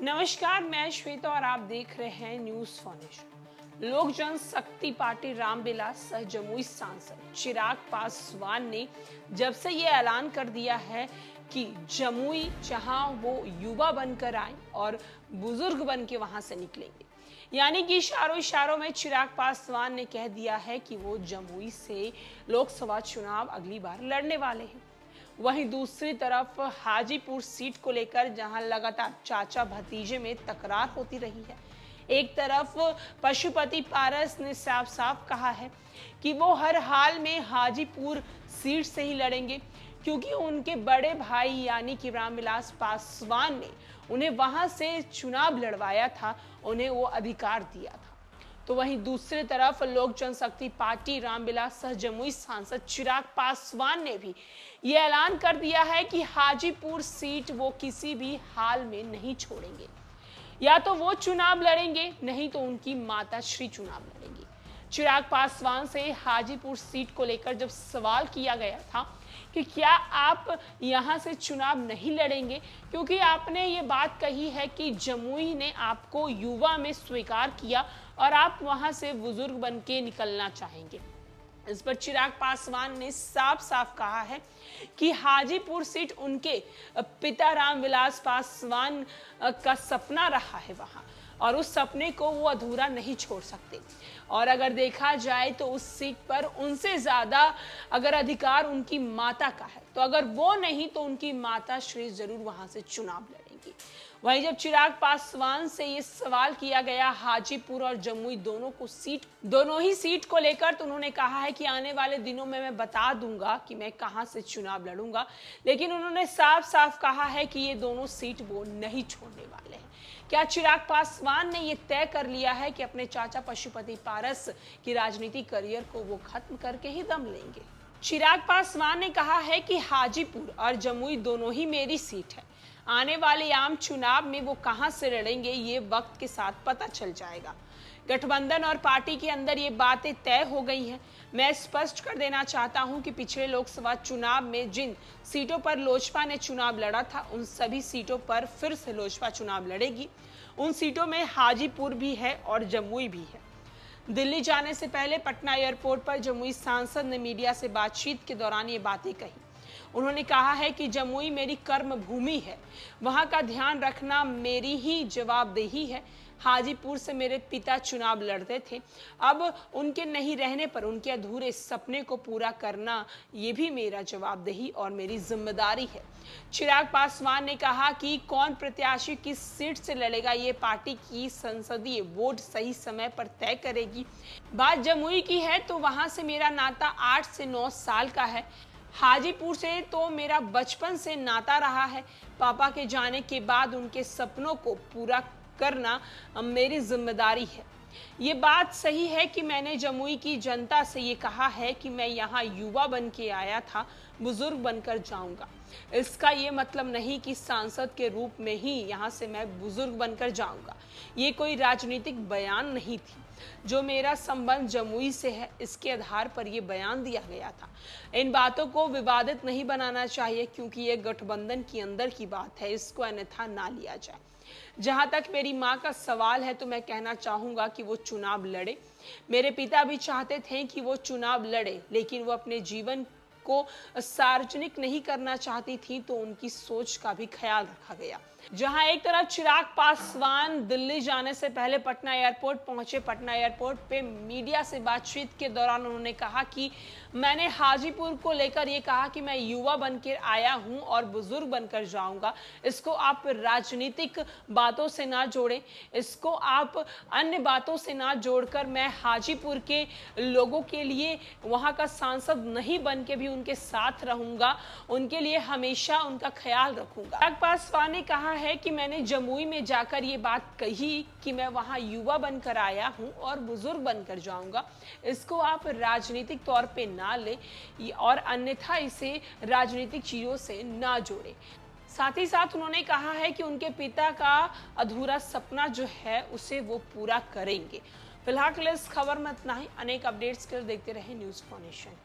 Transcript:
नमस्कार, मैं श्वेता और आप देख रहे हैं न्यूज फाउंडेशन। लोक जनशक्ति पार्टी रामविलास सह जमुई सांसद चिराग पासवान ने जब से ये ऐलान कर दिया है कि जमुई जहां वो युवा बनकर आए और बुजुर्ग बन के वहां से निकलेंगे, यानी कि इशारों में चिराग पासवान ने कह दिया है कि वो जमुई से लोकसभा चुनाव अगली बार लड़ने वाले हैं। वहीं दूसरी तरफ हाजीपुर सीट को लेकर जहां लगातार चाचा भतीजे में तकरार होती रही है, एक तरफ पशुपति पारस ने साफ साफ कहा है कि वो हर हाल में हाजीपुर सीट से ही लड़ेंगे, क्योंकि उनके बड़े भाई यानी कि रामविलास पासवान ने उन्हें वहां से चुनाव लड़वाया था, उन्हें वो अधिकार दिया था। तो वहीं दूसरी तरफ लोक जनशक्ति पार्टी रामविलास सह जमुई सांसद चिराग पासवान ने भी ये ऐलान कर दिया है कि हाजीपुर सीट वो किसी भी हाल में नहीं छोड़ेंगे। या तो वो चुनाव लड़ेंगे, नहीं तो उनकी माताश्री चुनाव लड़ेंगी। चिराग पासवान से हाजीपुर सीट को लेकर जब सवाल किया गया था कि क्या आप यहां से चुनाव नहीं लड़ेंगे, क्योंकि आपने ये बात कही है कि जमुई ने आपको युवा में स्वीकार किया और आप वहां से बुजुर्ग बन के निकलना चाहेंगे। इस पर चिराग पासवान ने साफ साफ कहा है कि हाजीपुर सीट उनके पिता रामविलास पासवान का सपना रहा है वहां, और उस सपने को वो अधूरा नहीं छोड़ सकते। और अगर देखा जाए तो उस सीट पर उनसे ज्यादा अगर अधिकार उनकी माता का है, तो अगर वो नहीं तो उनकी माता श्री जरूर वहां से चुनाव लड़ेंगी। वहीं जब चिराग पासवान से ये सवाल किया गया हाजीपुर और जमुई दोनों ही सीट को लेकर, तो उन्होंने कहा है कि आने वाले दिनों में मैं बता दूंगा कि मैं कहां से चुनाव लड़ूंगा, लेकिन उन्होंने साफ साफ कहा है कि ये दोनों सीट वो नहीं छोड़ने वाले हैं। क्या चिराग पासवान ने ये तय कर लिया है कि अपने चाचा पशुपति पारस की राजनीतिक करियर को वो खत्म करके ही दम लेंगे? चिराग पासवान ने कहा है कि हाजीपुर और जमुई दोनों ही मेरी सीट है। आने वाले आम चुनाव में वो कहां से लड़ेंगे ये वक्त के साथ पता चल जाएगा। गठबंधन और पार्टी के अंदर ये बातें तय हो गई हैं। मैं स्पष्ट कर देना चाहता हूं कि पिछले लोकसभा चुनाव में जिन सीटों पर लोजपा ने चुनाव लड़ा था, उन सभी सीटों पर फिर से लोजपा चुनाव लड़ेगी। उन सीटों में हाजीपुर भी है और जमुई भी है। दिल्ली जाने से पहले पटना एयरपोर्ट पर जमुई सांसद ने मीडिया से बातचीत के दौरान ये बातें कही। उन्होंने कहा है कि जमुई मेरी कर्म भूमि है, वहां का ध्यान रखना मेरी ही जवाबदेही है। हाजीपुर से मेरे पिता चुनाव लड़ते थे, अब उनके नहीं रहने पर उनके अधूरे सपने को पूरा करना ये भी मेरा जवाबदेही और मेरी जिम्मेदारी है। चिराग पासवान ने कहा कि कौन प्रत्याशी किस सीट से लड़ेगा ये पार्टी की संसदीय वोट सही समय पर तय करेगी। बात जमुई की है तो वहां से मेरा नाता 8 से 9 साल का है। हाजीपुर से तो मेरा बचपन से नाता रहा है। पापा के जाने के बाद उनके सपनों को पूरा करना मेरी जिम्मेदारी है। ये बात सही है कि मैंने जमुई की जनता से ये कहा है कि मैं यहाँ युवा बन के आया था, बुजुर्ग बनकर जाऊंगा। इसका ये मतलब नहीं कि सांसद के रूप में ही यहाँ से मैं बुजुर्ग बनकर जाऊंगा। ये कोई राजनीतिक बयान नहीं थी। जो मेरा संबंध जमुई से है, इसके आधार पर यह बयान दिया गया था। इन बातों को विवादित नहीं बनाना चाहिए, क्योंकि ये गठबंधन के अंदर की बात है, इसको अन्यथा ना लिया जाए। जहां तक मेरी मां का सवाल है, तो मैं कहना चाहूंगा कि वो चुनाव लड़े। मेरे पिता भी चाहते थे कि वो चुनाव लड़े, लेकिन वो अपने जीवन को सार्वजनिक नहीं करना चाहती थी, तो उनकी सोच का भी ख्याल रखा गया। जहां एक तरफ चिराग पासवान दिल्ली जाने से पहले पटना एयरपोर्ट पहुंचे, पटना एयरपोर्ट पे मीडिया से बातचीत के दौरान उन्होंने कहा कि मैंने हाजीपुर को लेकर ये कहा कि मैं युवा बनकर आया हूं और बुजुर्ग बनकर जाऊंगा। इसको आप राजनीतिक बातों से ना जोड़ें, इसको आप अन्य बातों से ना जोड़कर मैं हाजीपुर के लोगों के लिए वहां का सांसद नहीं बन के भी उनके साथ रहूंगा, उनके लिए हमेशा उनका ख्याल रखूंगा। चिराग पासवान ने कहा है कि मैंने जमुई में जाकर ये बात कही कि मैं वहां युवा बनकर आया हूं और बुजुर्ग बनकर जाऊंगा। इसको आप राजनीतिक तौर पे ना ले और अन्यथा इसे राजनीतिक चीजों से ना जोड़े। साथ ही साथ उन्होंने कहा है कि उनके पिता का अधूरा सपना जो है उसे वो पूरा करेंगे। फिलहाल इस खबर में इतना ही। अनेक अपडेट्स के लिए देखते रहे न्यूज फाउंडेशन।